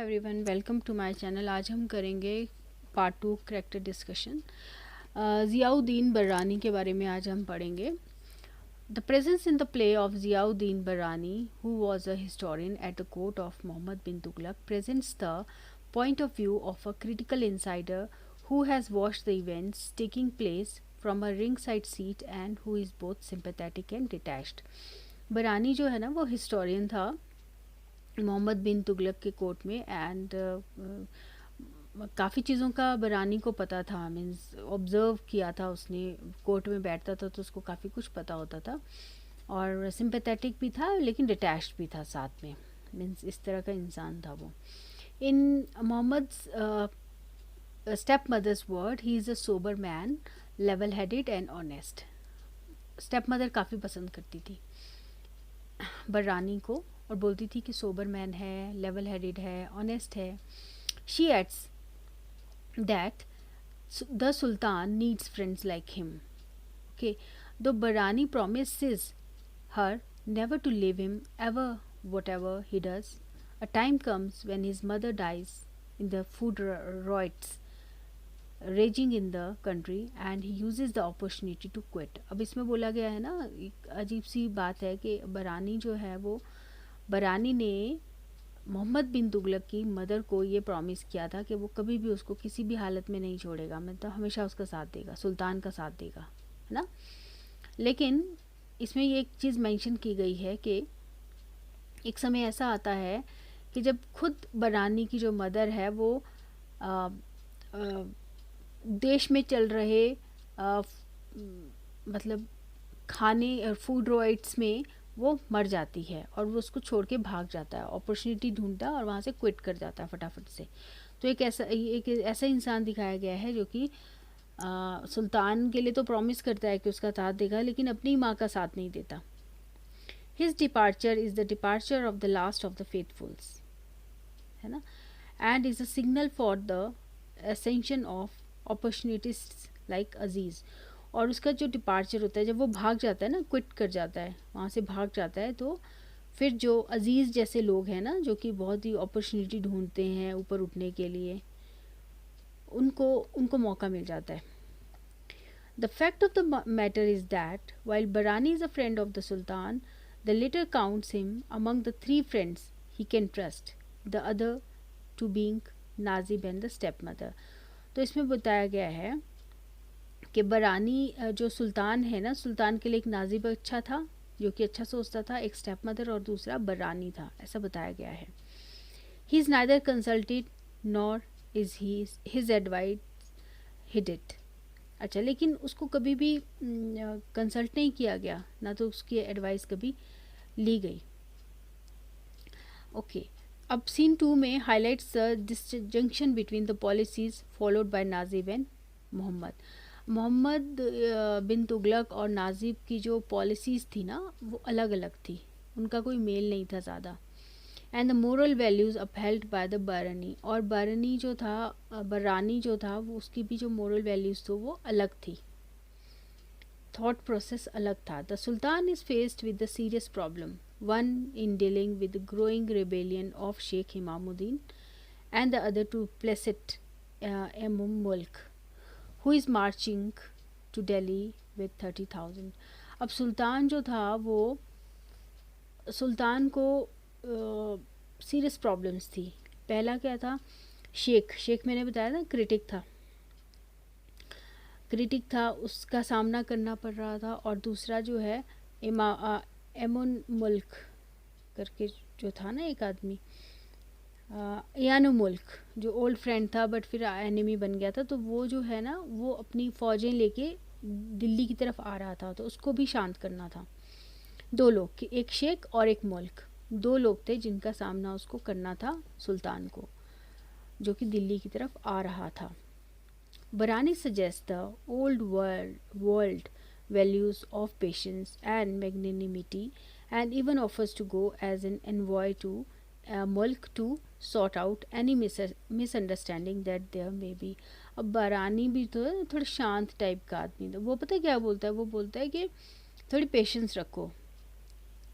Everyone, welcome to my channel. आज हम करेंगे part 2 character discussion. Ziauddin Barani के बारे में आज हम पढ़ेंगे। The presence in the play of Ziauddin Barani, who was a historian at the court of Mohammad bin Tughlaq, presents the point of view of a critical insider who has watched the events taking place from a ringside seat and who is both sympathetic and detached. बरानी जो है ना वो historian था मोहम्मद बिन तुगलक के court में and काफ़ी चीज़ों का बरानी को पता था। मीन्स ऑब्ज़र्व किया था उसने, कोर्ट में बैठता था तो उसको काफ़ी कुछ पता होता था और सिंपैथेटिक भी था लेकिन डिटैच्ड भी था साथ में। मीन्स इस तरह का इंसान था वो। In Mohammad step mother's word, he is a sober man, level headed and honest. Step mother काफ़ी पसंद करती थी बर्रानी को और बोलती थी कि सोबर मैन है, लेवल हेडेड है, ऑनेस्ट है। She adds that the sultan needs friends like him. Okay, दो Barani promises her never to leave him ever whatever he does, a time comes when his mother dies in the food riots raging in the country and he uses the opportunity to quit. अब इसमें बोला गया है ना, एक अजीब सी बात है कि बरानी जो है वो, बरानी ने मोहम्मद बिन तुगलक की मदर को ये प्रॉमिस किया था कि वो कभी भी उसको किसी भी हालत में नहीं छोड़ेगा, मतलब हमेशा उसका साथ देगा, सुल्तान का साथ देगा, है ना। लेकिन इसमें ये एक चीज़ मेंशन की गई है कि एक समय ऐसा आता है कि जब खुद बरानी की जो मदर है वो आ, आ, देश में चल रहे मतलब खाने और फूड राइट्स में वो मर जाती है और वो उसको छोड़ के भाग जाता है, अपॉर्चुनिटी ढूंढता है और वहाँ से क्विट कर जाता है फटाफट से। तो एक ऐसा इंसान दिखाया गया है जो कि सुल्तान के लिए तो प्रॉमिस करता है कि उसका साथ देगा लेकिन अपनी माँ का साथ नहीं देता। His departure is the departure of the last of the faithfuls, है ना, and is a signal for the ascension of opportunities like Aziz. और उसका जो डिपार्चर होता है, जब वो भाग जाता है ना, क्विट कर जाता है, वहाँ से भाग जाता है, तो फिर जो अजीज़ जैसे लोग हैं ना, जो कि बहुत ही अपॉर्चुनिटी ढूंढते हैं ऊपर उठने के लिए, उनको उनको मौका मिल जाता है। The fact of the matter is that while Barani is a friend of the sultan, the latter counts him among the 3 friends he can trust, the other two being Najib and the step mother. तो इसमें बताया गया है कि बरानी जो सुल्तान है ना, सुल्तान के लिए एक नाजिब अच्छा था जो कि अच्छा सोचता था, एक स्टेप मदर और दूसरा बरानी था, ऐसा बताया गया है। He is neither consulted nor is he his advice heed it. अच्छा, लेकिन उसको कभी भी कंसल्ट नहीं किया गया, ना तो उसकी एडवाइस कभी ली गई। ओके, अब सीन 2 में highlights the disjunction between the policies followed by Najib and Mohammad. Mohammad bin Tughlaq और नाजिब की जो पॉलिसीज़ थी ना वो अलग अलग थी, उनका कोई मेल नहीं था ज़्यादा। And the moral values upheld by the बरानी, और बरानी जो था, बरानी जो था, वो उसकी भी जो मोरल वैल्यूज़ थी वो अलग थी, थॉट प्रोसेस अलग था। The sultan is faced with the serious problem, one in dealing with the growing rebellion of Sheikh Imamuddin and the other two प्लेसिट Mulk who is marching to Delhi with 30,000। अब सुल्तान जो था वो, सुल्तान को सीरियस प्रॉब्लम्स थी। पहला क्या था, शेख मैंने बताया था क्रिटिक था, उसका सामना करना पड़ रहा था। और दूसरा जो है एमुन मुल्क करके जो था ना एक आदमी, यानो मुल्क, जो ओल्ड फ्रेंड था बट फिर एनिमी बन गया था, तो वो जो है ना वो अपनी फ़ौजें लेके दिल्ली की तरफ आ रहा था, तो उसको भी शांत करना था। 2 लोग, एक शेख और एक मुल्क, 2 लोग थे जिनका सामना उसको करना था सुल्तान को, जो कि दिल्ली की तरफ आ रहा था। बरानी suggests the old world values of patience and magnanimity and even offers to go as an envoy to Mulk to sort out any misunderstanding that there may be. अब बरानी भी तो थोड़ा शांत टाइप का आदमी था, वो पता है क्या बोलता है, वो बोलता है कि थोड़ी पेशेंस रखो।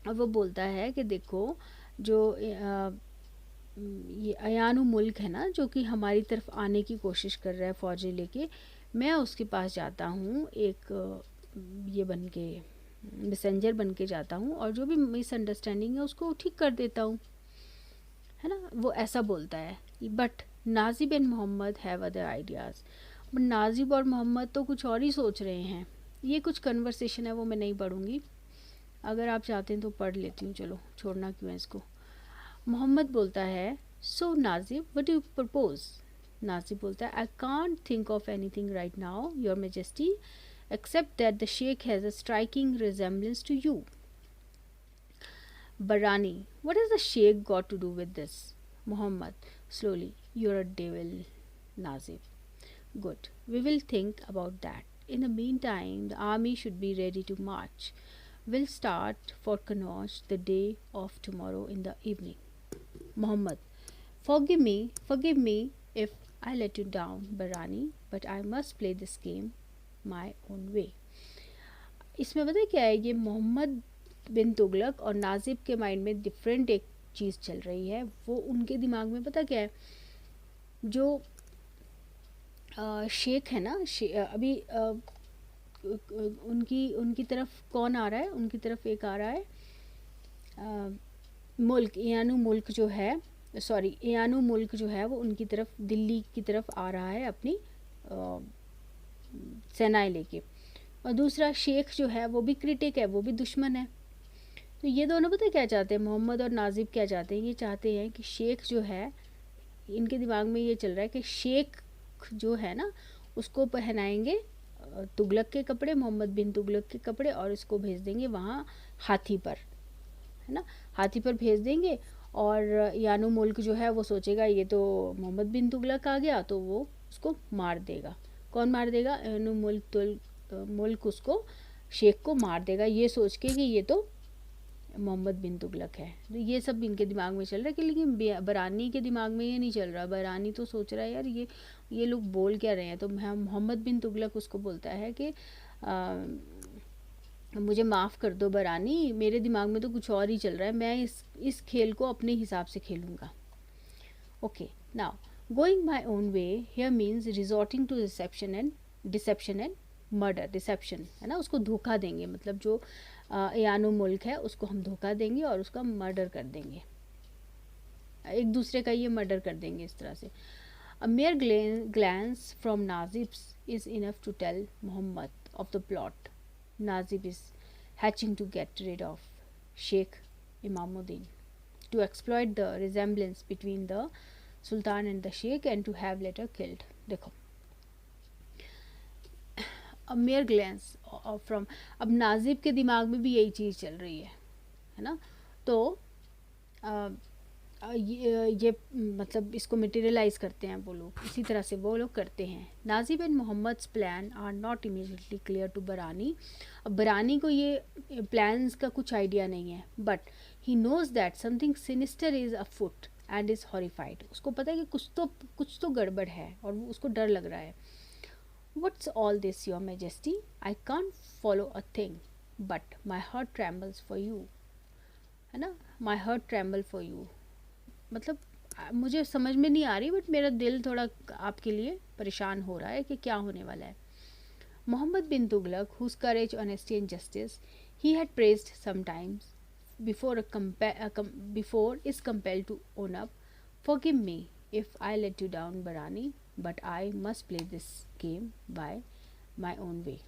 अब वो बोलता है कि देखो जो ये अयानु मुल्क है ना, जो कि हमारी तरफ आने की कोशिश कर रहा है फ़ौजें लेके, मैं उसके पास जाता हूँ एक ये बन के, मैसेंजर बन के जाता हूँ, और जो भी मिसअंडरस्टैंडिंग है उसको ठीक कर देता हूँ, है ना। वो ऐसा बोलता है। But Najib and Mohammed have other ideas. But Najib और मोहम्मद तो कुछ और ही सोच रहे हैं। ये कुछ कन्वर्सेशन है, वो मैं नहीं पढ़ूँगी, अगर आप चाहते हैं तो पढ़ लेती हूँ, चलो छोड़ना क्यों है इसको। मोहम्मद बोलता है, so Najib what do you propose. Najib बोलता है, I can't think of anything right now your majesty except that the Sheikh has a striking resemblance to you. Barani, what has the sheikh got to do with this? Muhammad, slowly, you're a devil, Nazib. Good, we will think about that. In the meantime, the army should be ready to march. We'll start for Kannauj the day of tomorrow in the evening. Muhammad, forgive me if I let you down, Barani, but I must play this game my own way. इसमें पता है क्या है, ये मोहम्मद बिन तुगलक और Najib के mind में different एक चीज़ चल रही है। वो उनके दिमाग में पता क्या है, जो शेख है ना, अभी उनकी उनकी तरफ कौन आ रहा है, उनकी तरफ एक आ रहा है मुल्क, यानु मुल्क जो है, सॉरी यानु मुल्क जो है वो उनकी तरफ, दिल्ली की तरफ आ रहा है अपनी सेनाएं लेके, और दूसरा शेख जो है वो भी क्रिटिक है, वो भी दुश्मन है। तो ये दोनों पता क्या चाहते हैं, मोहम्मद और नाजिब क्या चाहते हैं, ये चाहते हैं कि शेख जो है, इनके दिमाग में ये चल रहा है कि शेख जो है ना उसको पहनाएंगे तुगलक के कपड़े, मोहम्मद बिन तुगलक के कपड़े, और इसको भेज देंगे वहाँ हाथी पर, है ना, हाथी पर भेज देंगे। और यानु मुल्क जो है वो सोचेगा ये तो मोहम्मद बिन तुगलक आ गया, तो वो उसको मार देगा। कौन मार देगा, यानु मुल्क उसको, शेख को मार देगा, ये सोच के कि ये तो मोहम्मद बिन तुगलक है। तो ये सब इनके दिमाग में चल रहा है कि, लेकिन बरानी के दिमाग में ये नहीं चल रहा। बरानी तो सोच रहा है यार ये लोग बोल क्या रहे हैं। तो मोहम्मद बिन तुगलक उसको बोलता है कि मुझे माफ़ कर दो बरानी, मेरे दिमाग में तो कुछ और ही चल रहा है, मैं इस खेल को अपने हिसाब से खेलूँगा। Okay, now going my own way here means resorting to deception and murder. Deception है ना, उसको धोखा देंगे, मतलब जो यानो मुल्क है उसको हम धोखा देंगे और उसका मर्डर कर देंगे, एक दूसरे का ये मर्डर कर देंगे इस तरह से। A mere glance from Nazib is enough to tell Muhammad of the plot. Nazib is hatching to get rid of Sheikh Imamuddin, to exploit the resemblance between the Sultan and the Sheikh and to have later killed. देखो, अब mayor glans from, अब Najib के दिमाग में भी यही चीज़ चल रही है ना। तो ये मतलब इसको मटेरियलाइज करते हैं वो लोग, इसी तरह से वो लोग करते हैं। Najib and Mohammad's plan are not immediately clear to Barani. अब बरानी को ये प्लान्स का कुछ आइडिया नहीं है, but he knows that something sinister is afoot and is horrified. उसको पता है कि कुछ तो गड़बड़ है और वो उसको डर लग रहा है। What's all this, your majesty? I can't follow a thing, but my heart trembles for you, है ना, my heart tremble for you, मतलब मुझे समझ में नहीं आ रही, बट मेरा दिल थोड़ा आपके लिए परेशान हो रहा है कि क्या होने वाला है। Muhammad bin Tughlaq, whose courage, honesty and justice he had praised sometimes before, is compelled to own up. Forgive me if I let you down, Barani, but I must play this game by my own way.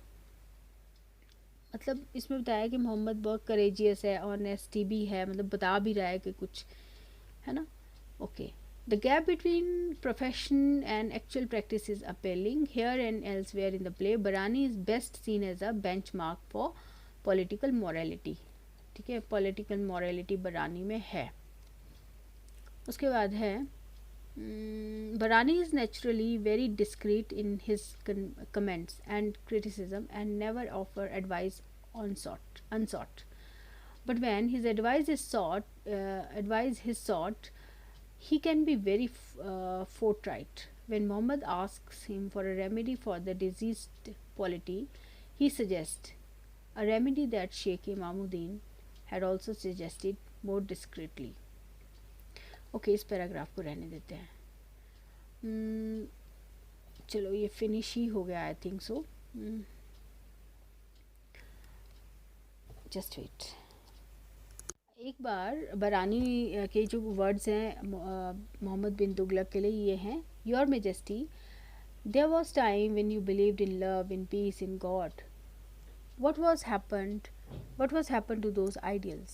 मतलब इसमें बताया कि मोहम्मद बहुत courageous है, honesty भी है, मतलब बता भी रहा है कि कुछ, है ना। Okay, the gap between profession and actual practice is appealing here and elsewhere in the play. Barani is best seen as a benchmark for political morality. ठीक है, पॉलिटिकल मॉरलिटी बरानी में है। उसके बाद है, Barani is naturally very discreet in his comments and criticism and never offer advice unsought. But when his advice is sought, he can be very forthright. When Muhammad asks him for a remedy for the diseased polity, he suggests a remedy that Sheikh Imamuddin had also suggested more discreetly. Okay, इस paragraph को रहने देते हैं। चलो ये finish ही हो गया, I think so. Just wait. एक बार बरानी के जो वर्ड्स हैं मोहम्मद बिन तुगलक के लिए ये हैं, your majesty, there was time when you believed in love, in peace, in God. What was happened to those ideals?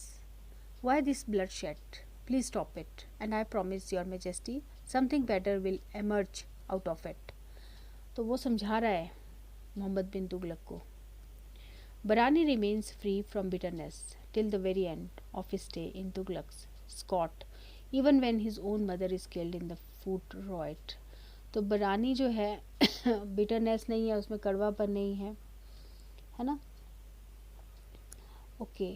Why this bloodshed? Please stop it, and I promise your majesty something better will emerge out of it. तो वो समझा रहा है मोहम्मद बिन तुगलक को. Barani remains free from bitterness till the very end of his stay in Tughlaq's court, even when his own mother is killed in the foot riot. तो बरानी जो है बिटरनेस नहीं है उसमें, कड़वापन नहीं है, है ना. ओके,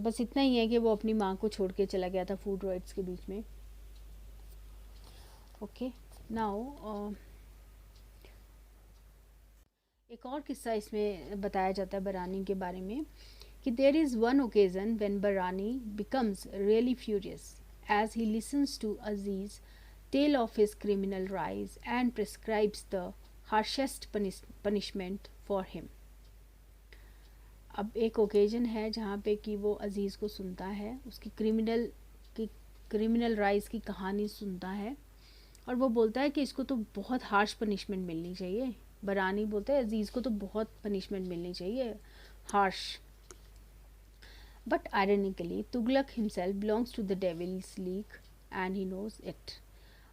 बस इतना ही है कि वो अपनी माँ को छोड़ के चला गया था फूड राइट्स के बीच में. ओके, नाउ एक और किस्सा इसमें बताया जाता है बरानी के बारे में कि there is one occasion when Barani becomes really furious as he listens to Aziz tell of his criminal rise and prescribes the harshest punishment for him. अब एक ओकेजन है जहाँ पे कि वो अजीज़ को सुनता है, उसकी क्रिमिनल राइज की कहानी सुनता है, और वो बोलता है कि इसको तो बहुत हार्श पनिशमेंट मिलनी चाहिए. बरानी बोलते हैं अजीज़ को तो बहुत पनिशमेंट मिलनी चाहिए, harsh. But ironically Tughlaq himself belongs to the devil's league and he knows it.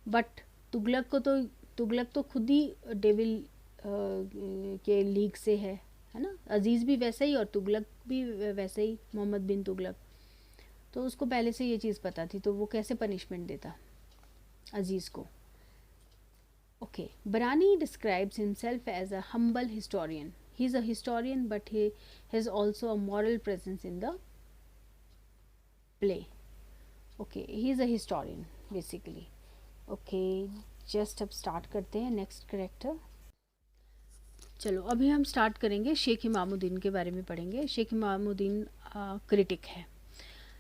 But Tughlaq तो खुद ही डेविल के लीग से है ना. अजीज़ भी वैसे ही और तुगलक भी वैसे ही, मोहम्मद बिन तुगलक. तो उसको पहले से ये चीज़ पता थी, तो वो कैसे पनिशमेंट देता अजीज़ को. Okay, Barani describes himself as a humble historian. He is a historian, but he has also a moral presence in the play. Okay, he is a historian basically. Okay, just अब start करते हैं next character. चलो अभी हम start करेंगे शेख इमामुद्दीन के बारे में पढ़ेंगे. शेख इमामुद्दीन क्रिटिक है.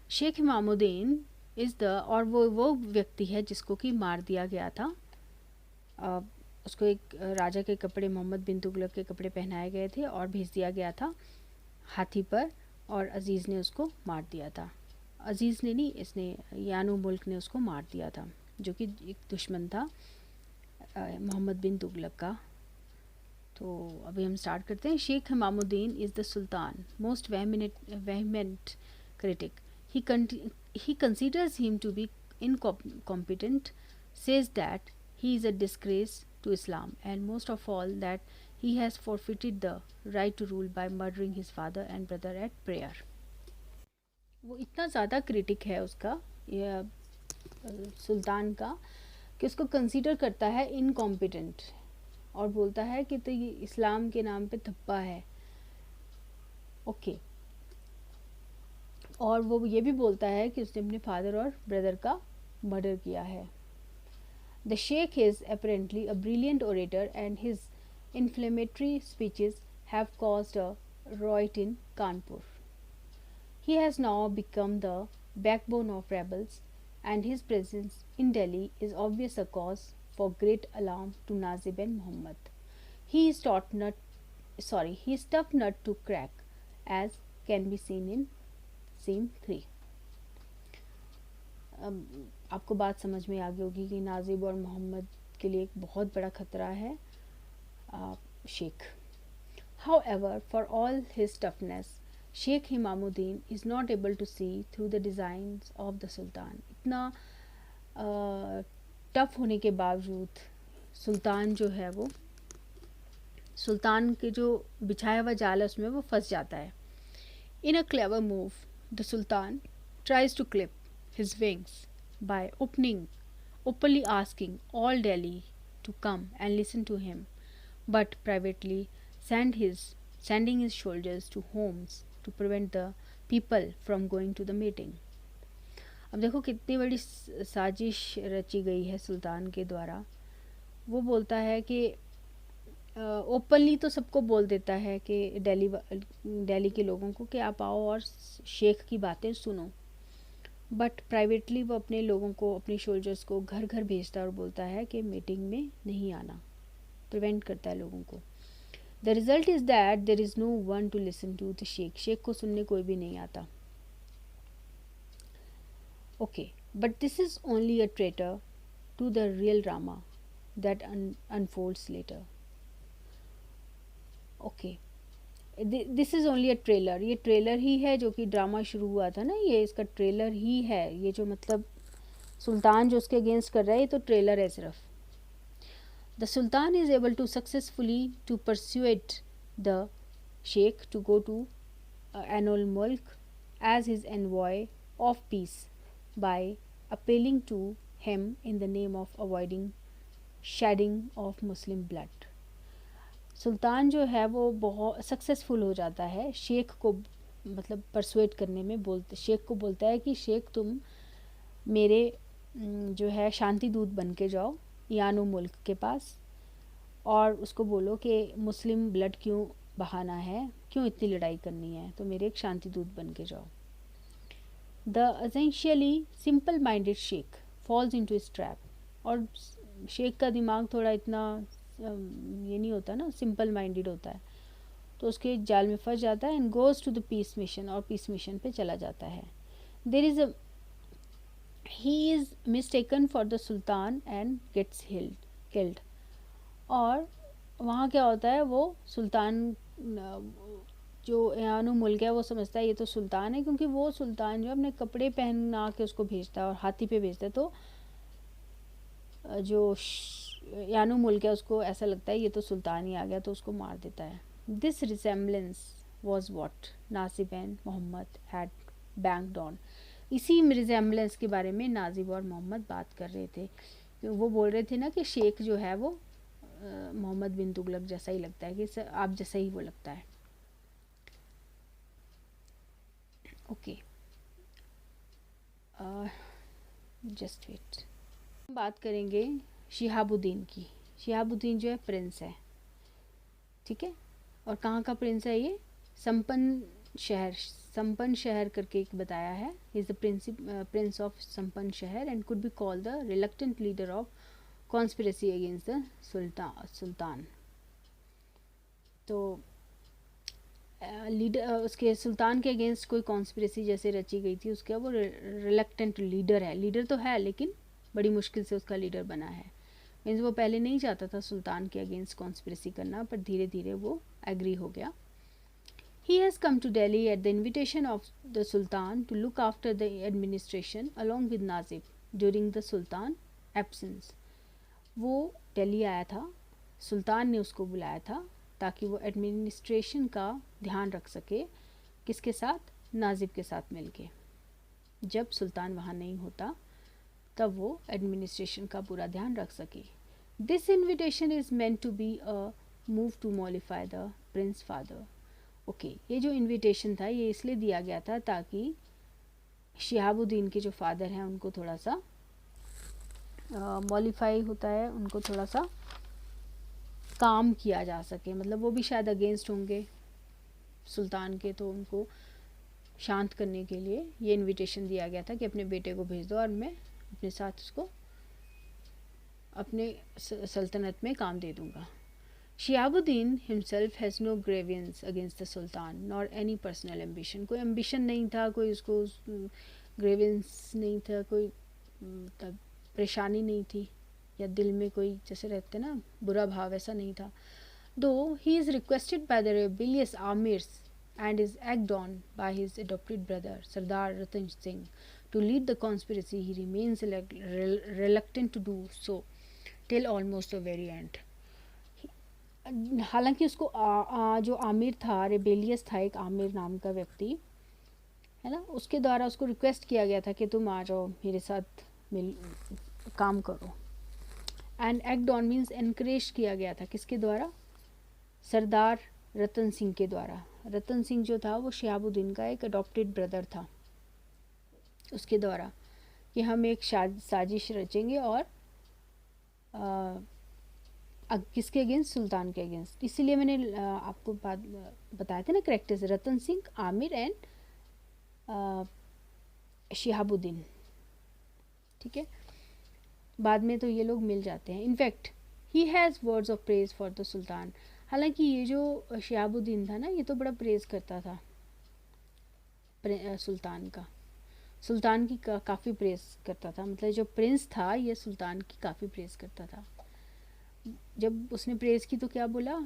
शेख इमामुद्दीन इज़ द, और वो व्यक्ति है जिसको कि मार दिया गया था. उसको एक राजा के कपड़े, मोहम्मद बिन तुगलक के कपड़े पहनाए गए थे और भेज दिया गया था हाथी पर, और अजीज़ ने उसको मार दिया था. अजीज़ ने नहीं, इसने यानो मुल्क ने उसको मार दिया था, जो कि एक दुश्मन था मोहम्मद बिन तुगलक का. तो अभी हम स्टार्ट करते हैं. Sheikh Imamuddin is the sultan most vehement critic. He considers him to be incompetent, says that he is a disgrace to Islam, and most of all that he has forfeited the right to rule by murdering his father and brother at prayer. वो इतना ज़्यादा critic है उसका, यह सुल्तान का, कि उसको consider करता है इनकॉम्पिटेंट और बोलता है कि तो ये इस्लाम के नाम पे धब्बा है. ओके, और वो ये भी बोलता है कि उसने अपने फादर और ब्रदर का मर्डर किया है. The Sheikh is apparently a brilliant orator, and his inflammatory speeches have caused a riot in Kanpur. He has now become the backbone of rebels, and his presence in Delhi is obvious a cause for great alarm to Nazib and Muhammad. He is tough nut to crack, as can be seen in Scene 3. आपको बात समझ में आ गई होगी कि Najib और मोहम्मद के लिए एक बहुत बड़ा ख़तरा है Sheikh. However, for all his toughness, Sheikh Imamuddin is not able to see through the designs of the Sultan. इतना टफ होने के बावजूद सुल्तान जो है वो, सुल्तान के जो बिछाया हुआ जाल है उसमें वो फंस जाता है. In a clever move, the Sultan tries to clip his wings by openly asking all Delhi to come and listen to him, but privately sending his soldiers to homes to prevent the people from going to the meeting. अब देखो कितनी बड़ी साजिश रची गई है सुल्तान के द्वारा. वो बोलता है कि ओपनली तो सबको बोल देता है कि दिल्ली के लोगों को कि आप आओ और शेख की बातें सुनो, बट प्राइवेटली वो अपने लोगों को, अपने सोल्जर्स को घर घर भेजता है और बोलता है कि मीटिंग में नहीं आना, प्रिवेंट करता है लोगों को. The result is that there is no one to listen to the Sheikh. Sheikh को सुनने कोई भी नहीं आता. Okay, but this is only a traitor to the real drama that unfolds later. Okay, this is only a trailer. ये trailer ही है जो कि ड्रामा शुरू हुआ था ना, ये इसका ट्रेलर ही है. ये जो मतलब सुल्तान जो उसके अगेंस्ट कर रहा है, ये तो ट्रेलर है सिर्फ. The sultan is able to successfully to persuade the Sheikh to go to एनुअल Mulk as his envoy of peace by appealing to him in the name of avoiding shedding of Muslim blood. सुल्तान जो है वो बहुत successful हो जाता है शेख को मतलब परसुएट करने में. शेख को बोलता है कि शेख तुम मेरे जो है शांति दूत बन के जाओ यानो मुल्क के पास और उसको बोलो कि मुस्लिम ब्लड क्यों बहाना है, क्यों इतनी लड़ाई करनी है, तो मेरे एक शांति दूत बन के जाओ. The essentially simple minded Sheikh falls into his trap. और शेख का दिमाग थोड़ा इतना ये नहीं होता ना, सिंपल माइंडेड होता है, तो उसके जाल में फंस जाता है. And goes to the peace mission, और पीस मिशन पे चला जाता है. There is a he is mistaken for the sultan and gets killed. और वहाँ क्या होता है, वो सुल्तान जो यानो मुल्क है वो समझता है ये तो सुल्तान है, क्योंकि वो सुल्तान जो अपने कपड़े पहना के उसको भेजता है और हाथी पे भेजता है. तो जो यानो मुल्क है उसको ऐसा लगता है ये तो सुल्तान ही आ गया, तो उसको मार देता है. This resemblance was what Najib and Mohammed had banked on. इसी रिसेम्बलेंस के बारे में नाजिब और मोहम्मद बात कर रहे थे. वो बोल रहे थे ना कि शेख जो है वो मोहम्मद बिन तुगलक जैसा ही लगता है, कि आप जैसा ही वो लगता है. Okay, just wait. बात करेंगे शिहाबुद्दीन की. शिहाबुद्दीन जो है प्रिंस है, ठीक है. और कहाँ का प्रिंस है ये? संपन्न शहर करके एक बताया है. He is the Prince of संपन्न शहर and could be called the reluctant leader of conspiracy against the sultan. तो लीडर उसके सुल्तान के अगेंस्ट कोई कॉन्स्पिरेसी जैसे रची गई थी, उसका वो रिलक्टेंट लीडर है. लीडर तो है लेकिन बड़ी मुश्किल से उसका लीडर बना है. मीन्स वो पहले नहीं चाहता था सुल्तान के अगेंस्ट कॉन्स्पिरेसी करना, पर धीरे धीरे वो एग्री हो गया. He has come to Delhi at the invitation of the Sultan to look after the administration along with Nazib during the Sultan absence. वो दिल्ली आया था, सुल्तान ने उसको बुलाया था ताकि वो एडमिनिस्ट्रेशन का ध्यान रख सके. किसके साथ? नाजिब के साथ मिलके. जब सुल्तान वहाँ नहीं होता तब वो एडमिनिस्ट्रेशन का पूरा ध्यान रख सके. This invitation is meant to be a move to mollify the prince father. Okay, ये जो इनविटेशन था ये इसलिए दिया गया था ताकि शिहाबुद्दीन के जो फादर हैं उनको थोड़ा सा मॉलिफाई होता है, उनको थोड़ा सा काम किया जा सके. मतलब वो भी शायद अगेंस्ट होंगे सुल्तान के, तो उनको शांत करने के लिए ये इनविटेशन दिया गया था कि अपने बेटे को भेज दो और मैं अपने साथ उसको अपने सल्तनत में काम दे दूँगा. Shihabuddin himself has no grievance against the Sultan nor any personal ambition. कोई ambition नहीं था, कोई उसको grievance नहीं था, कोई परेशानी नहीं थी, या दिल में कोई जैसे रहते ना बुरा भाव, ऐसा नहीं था. Though he is requested by the rebellious Amirs and is egged on by his adopted brother Sardar Ratan Singh to lead the conspiracy, he remains reluctant to do so till almost the very end. हालांकि उसको जो आमिर था, rebellious था, एक आमिर नाम का व्यक्ति है ना, उसके द्वारा उसको रिक्वेस्ट किया गया था कि तुम आ जाओ मेरे साथ मिल काम करो. And act on means encourage किया गया था. किसके द्वारा? सरदार रतन सिंह के द्वारा. रतन सिंह जो था वो शिहाबुद्दीन का एक अडॉप्टेड ब्रदर था. उसके द्वारा कि हम एक साजिश रचेंगे और किसके अगेंस्ट? सुल्तान के अगेंस्ट. इसीलिए मैंने आपको बात बताया था ना करेक्टर से, रतन सिंह, आमिर एंड शिहाबुद्दीन, ठीक है। बाद में तो ये लोग मिल जाते हैं। In fact he has words of praise for the सुल्तान। हालांकि ये जो शिहाबुद्दीन था ना, ये तो बड़ा प्रेज करता था सुल्तान का, सुल्तान की काफ़ी प्रेज करता था। मतलब जो प्रिंस था ये सुल्तान की काफ़ी प्रेज करता था। जब उसने प्रेज की तो क्या बोला,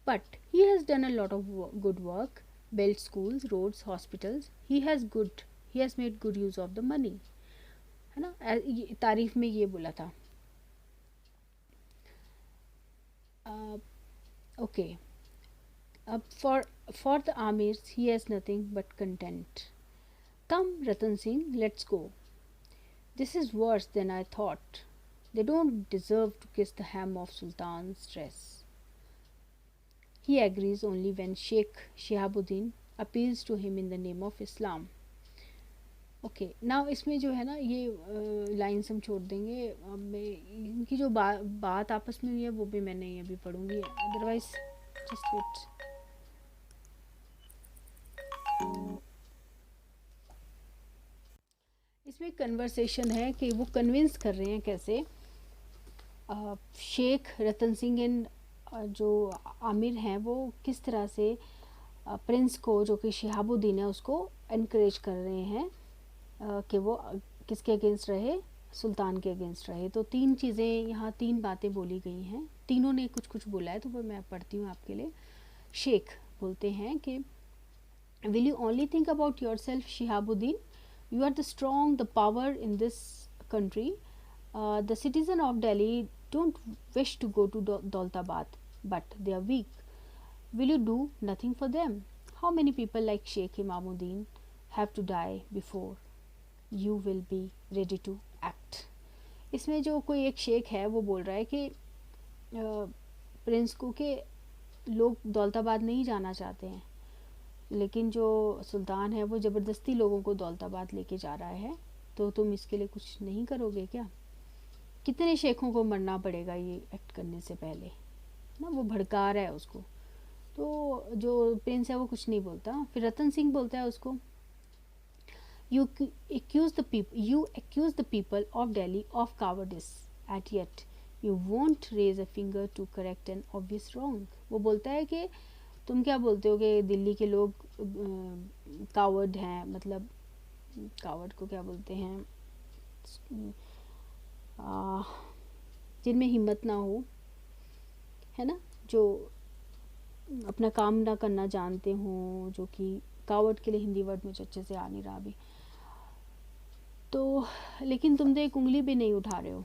but he has done a lot of good work, built schools, roads, hospitals, he has made good use of the money, है ना। तारीफ में ये बोला था। ओके, अब for the amirs he has nothing but contempt. Come Ratan Singh, let's go, this is worse than I thought, they don't deserve to kiss the hem of Sultan's dress. He agrees only when Sheikh Shihabuddin appeals to him in the name of Islam. Okay, now इसमें जो है ना ये lines हम छोड़ देंगे। अब मैं इनकी जो बात आपस में हुई है वो भी मैं नहीं अभी पढ़ूंगी, अदरवाइज जस्ट वेट। इसमें कन्वर्सेशन है कि वो कन्विंस कर रहे हैं कैसे शेख रतन सिंह एंड जो आमिर हैं वो किस तरह से प्रिंस को, जो कि शिहाबुद्दीन है, उसको इनक्रेज कर रहे हैं कि वो किसके अगेंस्ट रहे, सुल्तान के अगेंस्ट रहे। तो तीन चीज़ें यहाँ, तीन बातें बोली गई हैं, तीनों ने कुछ कुछ बोला है, तो वो मैं पढ़ती हूँ आपके लिए। शेख बोलते हैं कि will you only think about yourself Shihabuddin, you are the strong, the power in this country, the citizen of Delhi don't wish to go to Daulatabad, but they are weak. Will you do nothing for them? How many people like Sheikh Imamuddin have to die before you will be ready to act? इसमें जो कोई एक शेख है वो बोल रहा है कि प्रिंस को कि लोग दौलताबाद नहीं जाना चाहते हैं, लेकिन जो सुल्तान है वो ज़बरदस्ती लोगों को दौलताबाद लेके जा रहा है, तो तुम इसके लिए कुछ नहीं करोगे क्या? कितने शेखों को मरना पड़ेगा ये एक्ट करने से पहले ना, वो भड़का रहा है उसको। तो जो प्रिंस है वो कुछ नहीं बोलता। फिर रतन सिंह बोलता है उसको, you accuse the people of Delhi of cowardice at yet you won't raise a finger to correct an obvious wrong. वो बोलता है कि तुम क्या बोलते हो कि दिल्ली के लोग कावर्ड हैं, मतलब कावर्ड को क्या बोलते हैं, जिनमें हिम्मत ना हो, है ना, जो अपना काम ना करना जानते हों, जो कि कावर्ड के लिए हिंदी वर्ड मुझे अच्छे से आ नहीं रहा अभी, तो लेकिन तुम तो एक उंगली भी नहीं उठा रहे हो।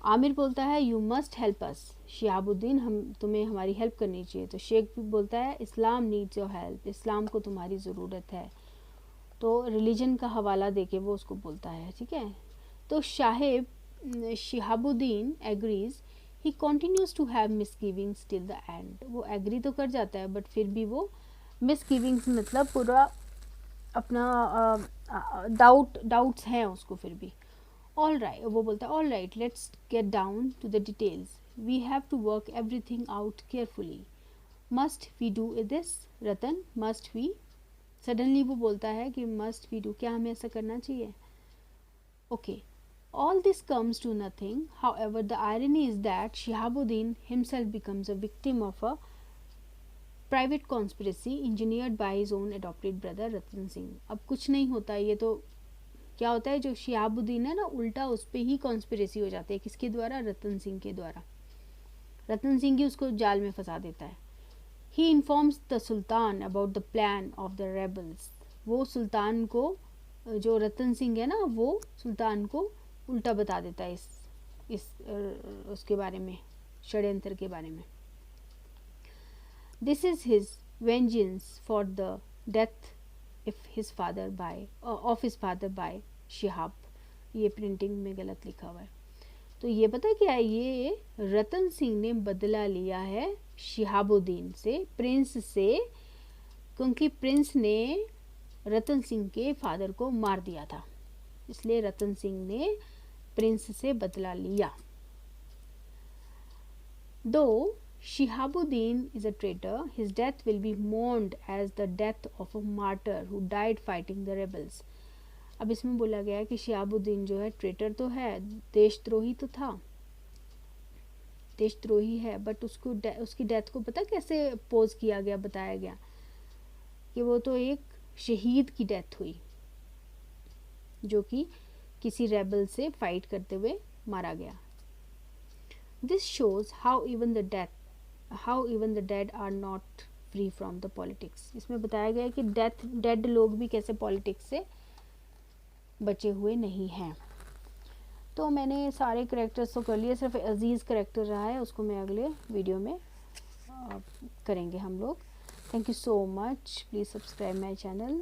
आमिर बोलता है you must help us Shihabuddin, हम तुम्हें हमारी हेल्प करनी चाहिए। तो शेख भी बोलता है इस्लाम नीड्स योर हेल्प, इस्लाम को तुम्हारी ज़रूरत है। तो रिलीजन का हवाला देके वो उसको बोलता है, ठीक है। तो Shihabuddin agrees, he continues to have misgivings till the end. वो एग्री तो कर जाता है बट फिर भी वो मिसगिविंग्स, मतलब पूरा अपना डाउट्स हैं उसको फिर भी। ऑल राइट, वो बोलता है all right, let's get down to the details, we have to work everything out carefully, must we do this Ratan, must we. Suddenly वो बोलता है कि मस्ट वी डू, क्या हमें ऐसा करना चाहिए? Okay, all this comes to nothing. However, the irony is that Shihabuddin himself becomes a victim of a private conspiracy engineered by his own adopted brother Ratan Singh. अब कुछ नहीं होता, ये तो क्या होता है, जो शिहाबुद्दीन है ना, उल्टा उस पर ही कॉन्स्पिरेसी हो जाती है। किसके द्वारा? रतन सिंह के द्वारा। रतन सिंह ही उसको जाल में फंसा देता है। He informs the Sultan about the plan of the rebels. वो सुल्तान को, जो रतन सिंह है ना, वो सुल्तान को उल्टा बता देता है इस उसके बारे में, षड्यंत्र के बारे में। This is his vengeance for the death of his father bye Shihab. ये प्रिंटिंग में गलत लिखा हुआ है। तो ये पता क्या है, ये रतन सिंह ने बदला लिया है शिहाबुद्दीन से, प्रिंस से, क्योंकि प्रिंस ने रतन सिंह के फादर को मार दिया था, इसलिए रतन सिंह ने प्रिंस से बदला लिया। दो Shihabuddin is a traitor. His death will be mourned as the death of a martyr who died fighting the rebels. अब इसमें बोला गया है कि शिहाबुद्दीन जो है ट्रेटर तो है, देशद्रोही तो था, देशद्रोही है, बट उसकी डेथ को पता कैसे पोज किया गया, बताया गया कि वो तो एक शहीद की डेथ हुई जो कि किसी रेबल से फाइट करते हुए मारा गया. This shows how even the dead are not free from the politics. इसमें बताया गया है कि डेड लोग भी कैसे पॉलिटिक्स से बचे हुए नहीं हैं. तो मैंने सारे करेक्टर्स तो कर लिए, सिर्फ अजीज़ करेक्टर रहा है, उसको मैं अगले वीडियो में करेंगे हम लोग. Thank you so much. Please subscribe my channel.